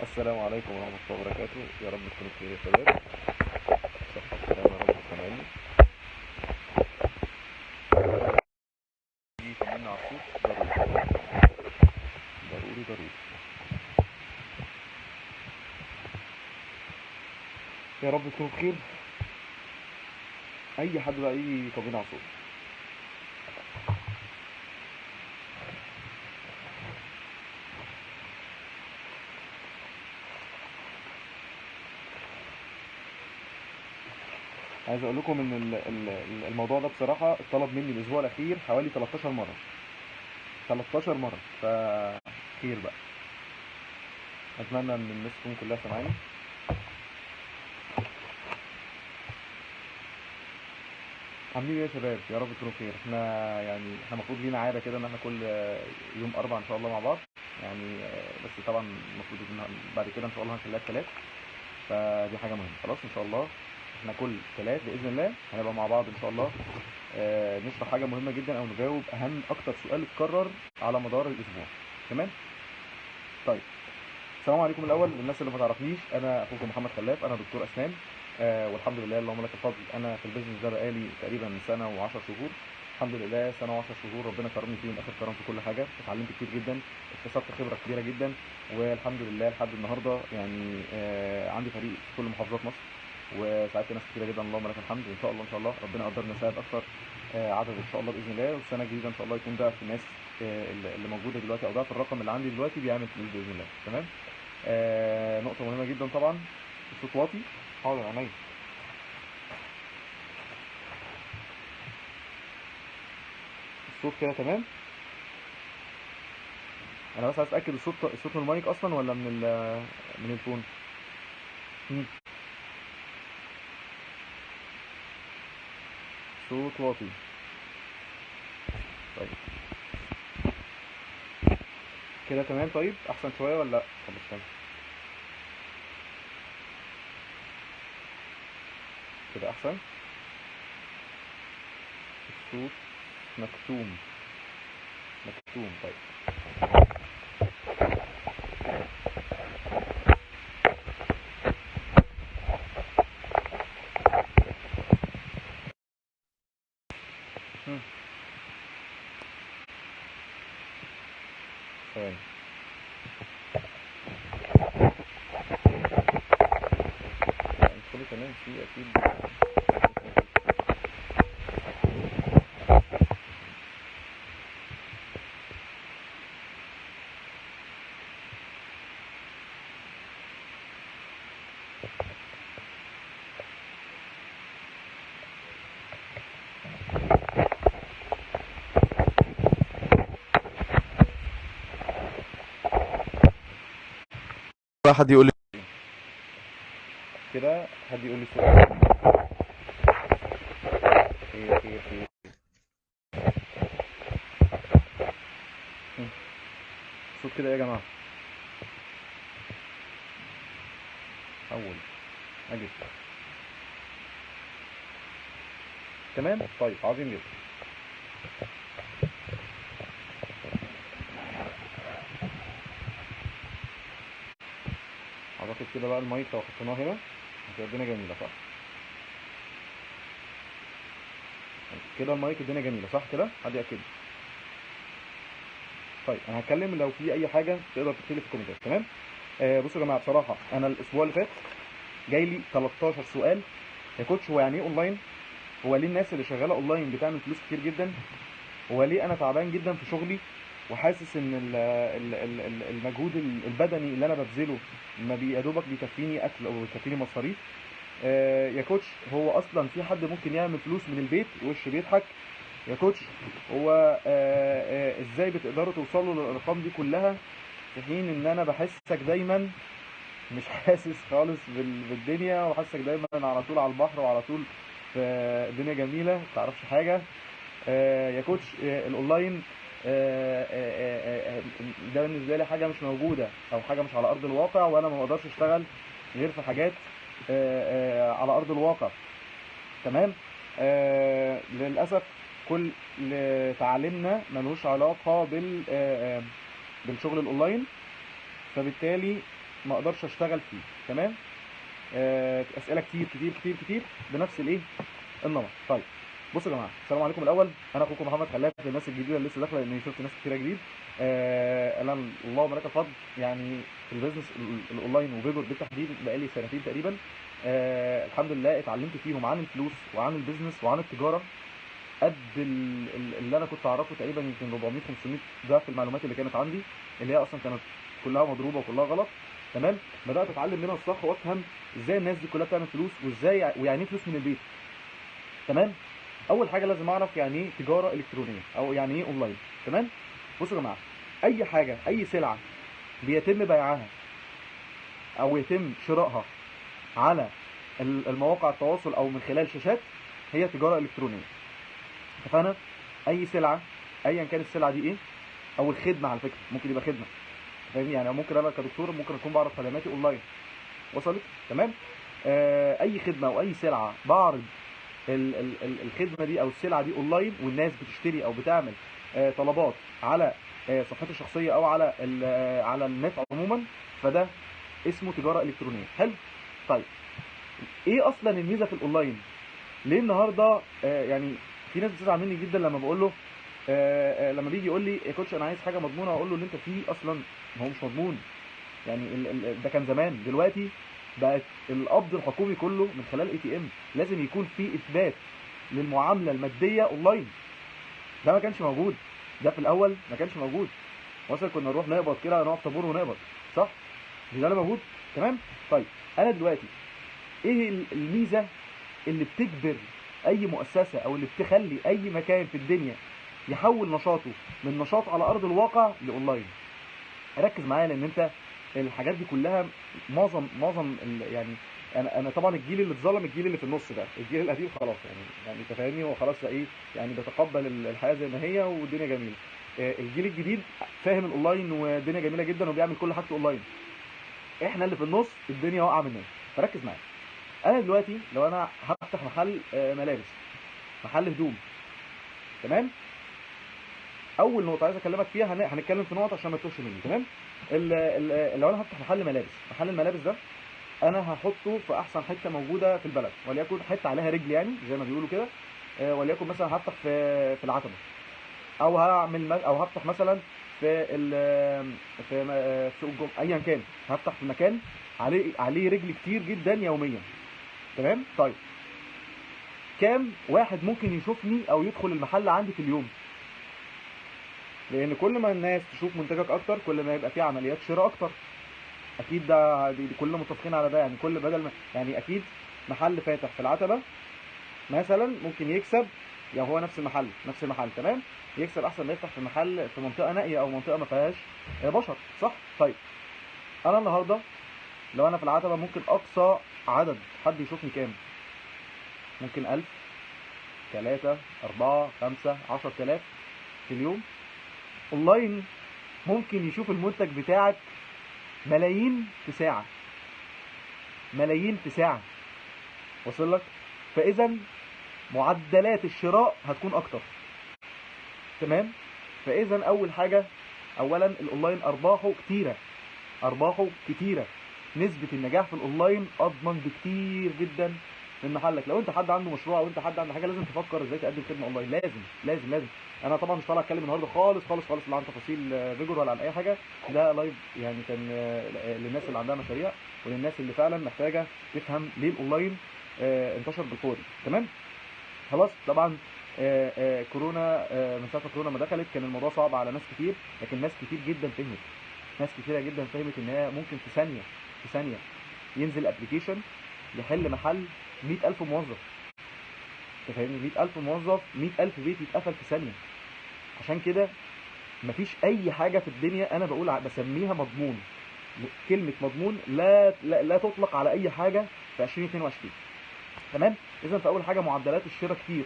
السلام عليكم ورحمة الله وبركاته. يا رب تكونوا بخير يا شباب. صحة وسلامة يا رب تسامعني. دي تمرين على الصوت ضروري ضروري ضروري. يا رب تكونوا بخير. أي حد بقى يجي تمرين على الصوت. عايز أقول لكم إن الموضوع ده بصراحة اتطلب مني الأسبوع الأخير حوالي 13 مرة. 13 مرة فخير بقى. أتمنى إن الناس تكون كلها سامعاني. عاملين ايه يا شباب؟ يا رب تكونوا بخير. احنا المفروض لينا عاده كده ان احنا كل يوم اربع ان شاء الله مع بعض. بس طبعا المفروض ان بعد كده ان شاء الله هنخليها الثلاث. فدي حاجه مهمه. خلاص ان شاء الله احنا كل ثلاث باذن الله هنبقى مع بعض ان شاء الله. نشرح حاجه مهمه جدا او نجاوب اكتر سؤال اتكرر على مدار الاسبوع. تمام؟ طيب، السلام عليكم. الاول للناس اللي ما تعرفنيش، انا اخوكم محمد خلاف، انا دكتور اسنان. والحمد لله اللهم لك الفضل. انا في البيزنس ده بقالي تقريبا سنه و10 شهور. الحمد لله سنه و10 شهور ربنا كرمني فيهم اخر كرم في كل حاجه. اتعلمت كتير جدا، اكتسبت خبره كبيره جدا، والحمد لله لحد النهارده عندي فريق في كل محافظات مصر، وساعدت ناس كتيره جدا اللهم لك الحمد. وان شاء الله ان شاء الله ربنا قدرنا نساعد اكتر عدد ان شاء الله باذن الله. والسنه الجديده ان شاء الله يكون ضعف الناس اللي موجوده دلوقتي او ضعف الرقم اللي عندي دلوقتي بيعمل فلوس باذن الله. تمام؟ نقطة مهمة جدا طبعا. الصوت واطي. حاضر عينيا. الصوت كده تمام. انا بس عايز اتاكد الصوت من المايك اصلا ولا من الفون. مم. صوت واطي. طيب كده تمام. طيب احسن شوية ولا لا؟ طب استنى. كده احسن. الصوت مكتوم. مكتوم. طيب. مم. ثواني. لا مش كله تمام، في اكيد. حد يقول لي كده، حد يقول لي الصوت. خير خير خير. مم. الصوت كده يا جماعة. اول اجل. تمام. طيب عظيم جدا. اعتقد كده بقى المايك لو حطيناه هنا هتبقى الدنيا جميلة، صح؟ كده المايك الدنيا جميلة صح كده؟ حد يأكد. طيب انا هتكلم، لو في اي حاجة تقدر تكتب لي في الكومنتات. تمام؟ بصوا يا جماعة، بصراحة انا الاسبوع اللي فات جاي لي 13 سؤال. يا كوتش هو يعني ايه اونلاين؟ هو ليه الناس اللي شغالة اونلاين بتعمل فلوس كتير جدا؟ هو ليه انا تعبان جدا في شغلي وحاسس ان المجهود البدني اللي انا ببذله ما يا دوبك بيكفيني اكل او بيكفيني مصاريف؟ يا كوتش هو اصلا في حد ممكن يعمل فلوس من البيت وش بيضحك؟ يا كوتش هو ازاي بتقدروا توصلوا للارقام دي كلها في حين ان انا بحسك دايما مش حاسس خالص بالدنيا، وحاسك دايما على طول على البحر وعلى طول في الدنيا جميله متعرفش حاجه؟ يا كوتش الاونلاين ده بالنسبه لي حاجه مش موجوده او حاجه مش على ارض الواقع، وانا ما بقدرش اشتغل غير في حاجات على ارض الواقع. تمام؟ للاسف كل تعليمنا ملوش علاقه بالشغل الاونلاين. فبالتالي ما اقدرش اشتغل فيه. تمام. اسئله كتير كتير كتير كتير بنفس الايه النمط. طيب بصوا يا جماعه، السلام عليكم الاول. انا اخوكم محمد خلاف، للناس الجديده اللي لسه داخله، لان شفت ناس كتيره جديد. انا اللهم لك الفضل يعني في البيزنس الاونلاين وفيجور بالتحديد بقالي سنتين تقريبا. الحمد لله اتعلمت فيهم عن الفلوس وعن البيزنس وعن التجاره قد اللي انا كنت اعرفه تقريبا، يمكن 400 500 ضعف المعلومات اللي كانت عندي، اللي هي اصلا كانت كلها مضروبه وكلها غلط. تمام. بدات اتعلم منها الصح وافهم ازاي الناس دي كلها بتعمل فلوس، وازاي ويعني ايه فلوس من البيت. تمام. اول حاجه لازم اعرف يعني ايه تجاره الكترونيه او يعني ايه اونلاين. تمام. بصوا يا جماعه، اي حاجه، اي سلعه بيتم بيعها او يتم شرائها على المواقع التواصل او من خلال شاشات، هي تجاره الكترونيه. اتفقنا؟ اي سلعه ايا كان السلعه دي ايه، او الخدمه على فكره ممكن يبقى خدمه، فاهمني؟ يعني ممكن انا كدكتور ممكن اكون بعرض خدماتي اونلاين. وصلت؟ تمام. اي خدمه او اي سلعه بعرض الخدمه دي او السلعه دي اونلاين، والناس بتشتري او بتعمل طلبات على صفحتي الشخصيه او على على النت عموما، فده اسمه تجاره الكترونيه. حلو. طيب ايه اصلا الميزه في الاونلاين؟ ليه النهارده يعني في ناس بتزعل مني جدا لما بقول له لما بيجي يقول لي يا كوتش انا عايز حاجه مضمونه، اقول له اللي انت فيه اصلا ما هو مش مضمون. يعني ده كان زمان، دلوقتي بقت القبض الحكومي كله من خلال اي تي ام، لازم يكون في اثبات للمعامله الماديه اونلاين. ده ما كانش موجود، ده في الاول ما كانش موجود. مثلا كنا نروح نقبض كده، نقف طابور ونقبض، صح؟ مش ده اللي موجود؟ تمام. طيب انا دلوقتي ايه الميزه اللي بتجبر اي مؤسسه او اللي بتخلي اي مكان في الدنيا يحول نشاطه من نشاط على ارض الواقع لاونلاين؟ ركز معايا، لان انت الحاجات دي كلها معظم يعني انا طبعا الجيل اللي اتظلم الجيل اللي في النص ده، الجيل القديم خلاص يعني انت فاهمني، هو خلاص ايه يعني بيتقبل الحياه زي ما هي والدنيا جميله. الجيل الجديد فاهم الاونلاين والدنيا جميله جدا وبيعمل كل حاجته اونلاين. احنا اللي في النص الدنيا واقعه مننا. فركز معايا. انا دلوقتي لو انا هفتح محل ملابس، محل هدوم، تمام. اول نقطه عايز اكلمك فيها، هنتكلم في نقط عشان ما تتوهش مني. تمام. لو انا هفتح محل ملابس، محل الملابس ده انا هحطه في احسن حته موجوده في البلد، وليكن حته عليها رجل يعني زي ما بيقولوا كده. وليكن مثلا هفتح في العتبه، او او هفتح مثلا في في سوق الجمعه، ايا كان هفتح في مكان عليه رجل كتير جدا يوميا. تمام. طيب كام واحد ممكن يشوفني او يدخل المحل عندي في اليوم؟ لان كل ما الناس تشوف منتجك اكتر، كل ما يبقى فيه عمليات شراء اكتر. اكيد دي كلنا متفقين على ده. يعني كل بدل ما يعني اكيد محل فاتح في العتبه مثلا ممكن يكسب، يعني هو نفس المحل تمام، يكسب احسن ما يفتح في محل في منطقه نائيه او منطقه ما فيهاش بشر، صح؟ طيب انا النهارده لو انا في العتبه ممكن اقصى عدد حد يشوفني كام؟ ممكن 1000، 3، 4، 5، 10000 في اليوم. اونلاين ممكن يشوف المنتج بتاعك ملايين في ساعه، ملايين في ساعه. وصل لك؟ فاذا معدلات الشراء هتكون اكتر. تمام. فاذا اول حاجه، اولا الاونلاين ارباحه كتيره، ارباحه كتيره. نسبه النجاح في الاونلاين اضمن بكتير جدا من محلك. لو انت حد عنده مشروع او انت حد عنده حاجه، لازم تفكر ازاي تقدم خدمه اونلاين. لازم لازم لازم. انا طبعا مش طالع اتكلم النهارده خالص خالص خالص لا عن تفاصيل فيجور ولا عن اي حاجه. ده لايف يعني كان للناس اللي عندها مشاريع، وللناس اللي فعلا محتاجه تفهم ليه الاونلاين انتشر بالقوه دي. تمام. خلاص. طبعا كورونا، من ساعه ما كورونا ما دخلت كان الموضوع صعب على ناس كتير، لكن ناس كتير جدا فهمت، ناس كتيره جدا فهمت ان هي ممكن في ثانيه، في ثانيه ينزل ابلكيشن يحل محل 100000 موظف. انت فاهمني؟ 100000 موظف، 100000 بيت يتقفل في ثانيه. عشان كده مفيش اي حاجه في الدنيا انا بقول بسميها مضمون. كلمه مضمون لا تطلق على اي حاجه في 2022. تمام. اذا في اول حاجه معدلات الشراء كتير.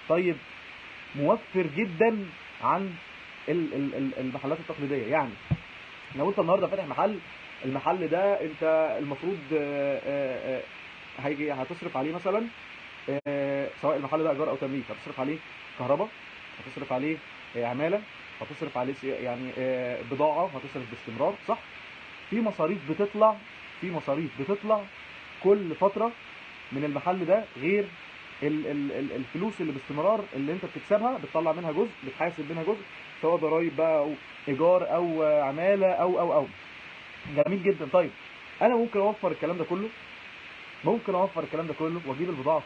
طيب موفر جدا عن المحلات التقليديه. يعني لو انت النهارده فاتح محل، المحل ده انت المفروض هيجي هتصرف عليه مثلا سواء المحل ده ايجار او تمليك، هتصرف عليه كهرباء، هتصرف عليه عماله، هتصرف عليه يعني بضاعه، هتصرف باستمرار، صح؟ في مصاريف بتطلع كل فتره من المحل ده، غير الفلوس اللي باستمرار اللي انت بتكسبها بتطلع منها جزء، بتحاسب منها جزء، سواء ضرايب بقى او ايجار او عماله او جميل جدا. طيب انا ممكن اوفر الكلام ده كله واجيب البضاعه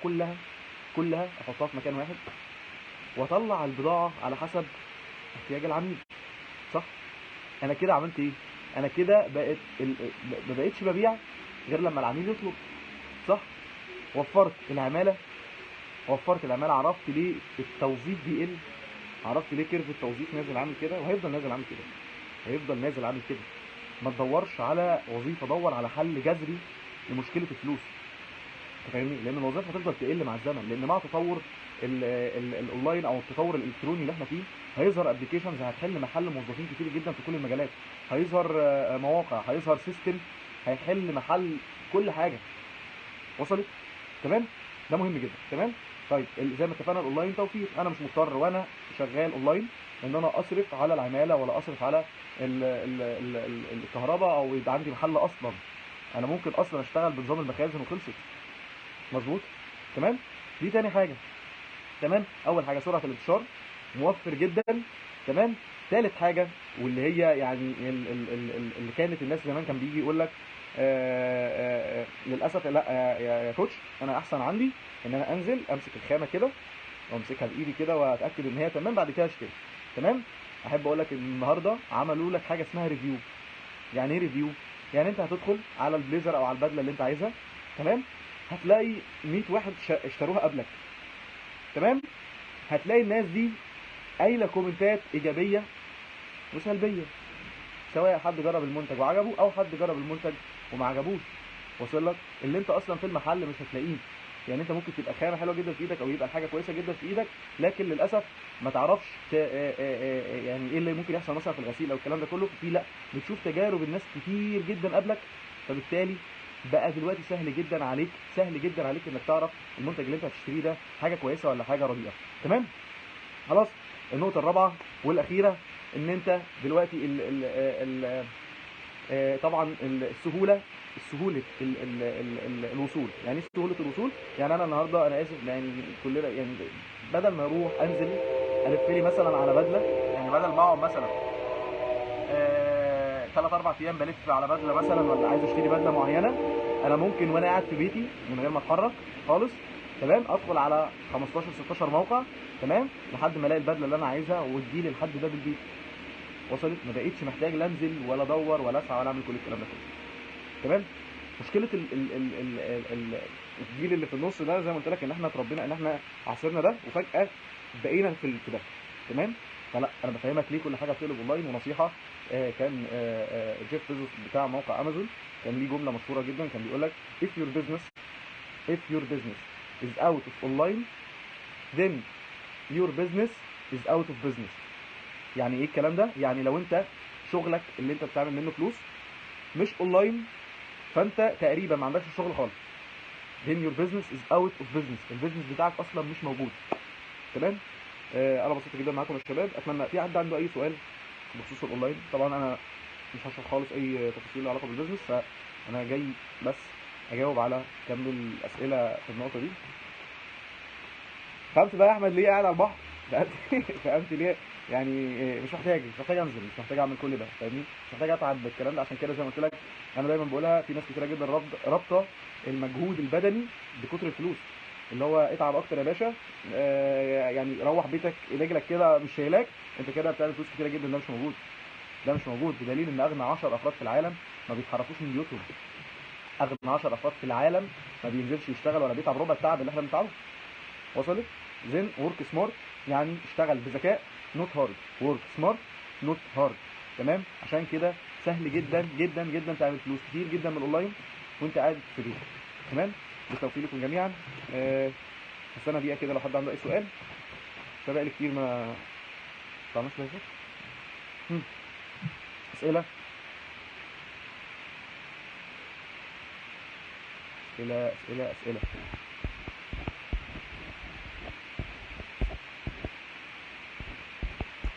كلها احطها في مكان واحد، واطلع البضاعه على حسب احتياج العميل، صح؟ انا كده عملت ايه؟ انا كده ما بقتش ببيع غير لما العميل يطلب، صح؟ وفرت العماله، عرفت ليه التوظيف بيقل، عرفت ليه كيرف التوظيف نازل عامل كده، وهيفضل نازل عامل كده. ما تدورش على وظيفه، دور على حل جذري لمشكله الفلوس، انت فاهمني؟ لان الوظائف هتفضل تقل مع الزمن، لان مع تطور الاونلاين او التطور الالكتروني اللي احنا فيه، هيظهر ابلكيشنز هتحل محل موظفين كتير جدا في كل المجالات، هيظهر مواقع، هيظهر سيستم هيحل محل كل حاجه. وصلت؟ تمام؟ ده مهم جدا. تمام؟ طيب زي ما اتفقنا الاونلاين توفير، انا مش مضطر وانا شغال اونلاين ان انا اصرف على العماله ولا اصرف على الكهرباء او يبقى عندي محل اصلا. انا ممكن اصلا اشتغل بنظام المخازن وخلصت. مظبوط؟ تمام؟ دي تاني حاجه. تمام؟ اول حاجه سرعه الانتشار، موفر جدا. تمام؟ ثالث حاجه واللي هي يعني اللي كانت الناس زمان كان بيجي يقول لك للاسف لا يا كوتش، انا احسن عندي ان انا انزل امسك الخامه كده وامسكها بايدي كده واتاكد ان هي تمام، بعد كده اشتري. تمام؟ احب اقول لك النهارده عملوا لك حاجه اسمها ريفيو. يعني ايه ريفيو؟ يعني انت هتدخل على البليزر او على البدله اللي انت عايزها، تمام؟ هتلاقي 100 واحد اشتروها قبلك، تمام؟ هتلاقي الناس دي قايله كومنتات ايجابيه وسلبيه، سواء حد جرب المنتج وعجبه او حد جرب المنتج وما عجبوش. وصل لك؟ اللي انت اصلا في المحل مش هتلاقيه. يعني انت ممكن تبقى خامه حلوه جدا في ايدك او يبقى الحاجه كويسه جدا في ايدك، لكن للاسف ما تعرفش يعني ايه اللي ممكن يحصل مثلا في الغسيل او الكلام ده كله. في لا، بتشوف تجارب الناس كتير جدا قبلك، فبالتالي بقى دلوقتي سهل جدا عليك انك تعرف المنتج اللي انت هتشتريه ده حاجه كويسه ولا حاجه رديئه. تمام؟ خلاص. النقطه الرابعه والاخيره ان انت دلوقتي طبعا سهوله الوصول. يعني ايه سهوله الوصول؟ يعني انا النهارده انا اسف يعني كلنا يعني بدل ما اروح انزل الف لي مثلا على بدله، يعني بدل ما اقعد مثلا 3 4 ايام بلف على بدله مثلا ولا عايز اشتري بدله معينه، انا ممكن وانا قاعد في بيتي من غير ما اتحرك خالص، تمام، ادخل على 15 16 موقع، تمام، لحد ما الاقي البدله اللي انا عايزها وتجيلي لحد باب البيت. وصلت؟ ما بقيتش محتاج لا انزل ولا ادور ولا اسعى ولا اعمل كل الكلام ده كله. تمام؟ مشكله الجيل اللي في النص ده زي ما قلت لك ان احنا اتربينا ان احنا عصرنا ده وفجاه بقينا في ده. تمام؟ فلا انا بفهمك ليه كل حاجه بتقلب اونلاين. ونصيحه كان جيف بيزوس بتاع موقع امازون كان ليه جمله مشهوره جدا، كان بيقول لك if your business is out of online then your business is out of business. يعني ايه الكلام ده؟ يعني لو انت شغلك اللي انت بتعمل منه فلوس مش اونلاين، فانت تقريبا ما عندكش شغل خالص. then your business is out of business. البيزنس بتاعك اصلا مش موجود. تمام؟ انا بسيط جدا معاكم يا شباب. اتمنى في حد عنده اي سؤال بخصوص الاونلاين. طبعا انا مش هشرح خالص اي تفاصيل لها علاقه بالبيزنس، فانا جاي بس اجاوب على كم الاسئله في النقطه دي. فهمت بقى يا احمد ليه قاعد على البحر؟ فهمت ليه؟ يعني مش محتاج انزل، مش محتاج اعمل كل ده، فاهمني؟ مش محتاج اتعب بالكلام ده. عشان كده زي ما قلت لك انا دايما بقولها، في ناس كتيره جدا رابطه المجهود البدني بكتر الفلوس، اللي هو اتعب اكتر يا باشا، يعني روح بيتك رجلك كده مش شايلاك، انت كده بتعمل فلوس كتيره جدا. ده مش موجود بدليل ان اغنى 10 افراد في العالم ما بيتحركوش من بيوتهم. اغنى 10 افراد في العالم ما بينزلش يشتغل ولا بيتعب ربع التعب اللي احنا بنتعبه. وصلت؟ زين ورك سمارت، يعني اشتغل بذكاء، نوت هارد. ورك سمارت نوت هارد. تمام؟ عشان كده سهل جدا جدا جدا تعمل فلوس كتير جدا من الاونلاين وانت قاعد في بيتك. تمام؟ بالتوفيق لكم جميعا. استنى دقيقه كده لو حد عنده اي سؤال، سبق لي كتير ما طلعناش لازم. اسئله اسئله اسئله اسئله.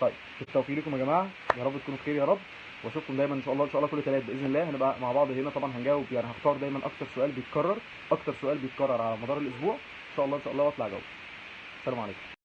طيب بالتوفيق لكم يا جماعه، يا رب تكونوا بخير يا رب. واشوفكم دايما ان شاء الله، ان شاء الله كل ثلاث باذن الله هنبقى مع بعض هنا. طبعا هنجاوب يعني، هختار دايما اكتر سؤال بيتكرر، اكتر سؤال بيتكرر على مدار الاسبوع ان شاء الله، ان شاء الله، واطلع اجاوب. السلام عليكم.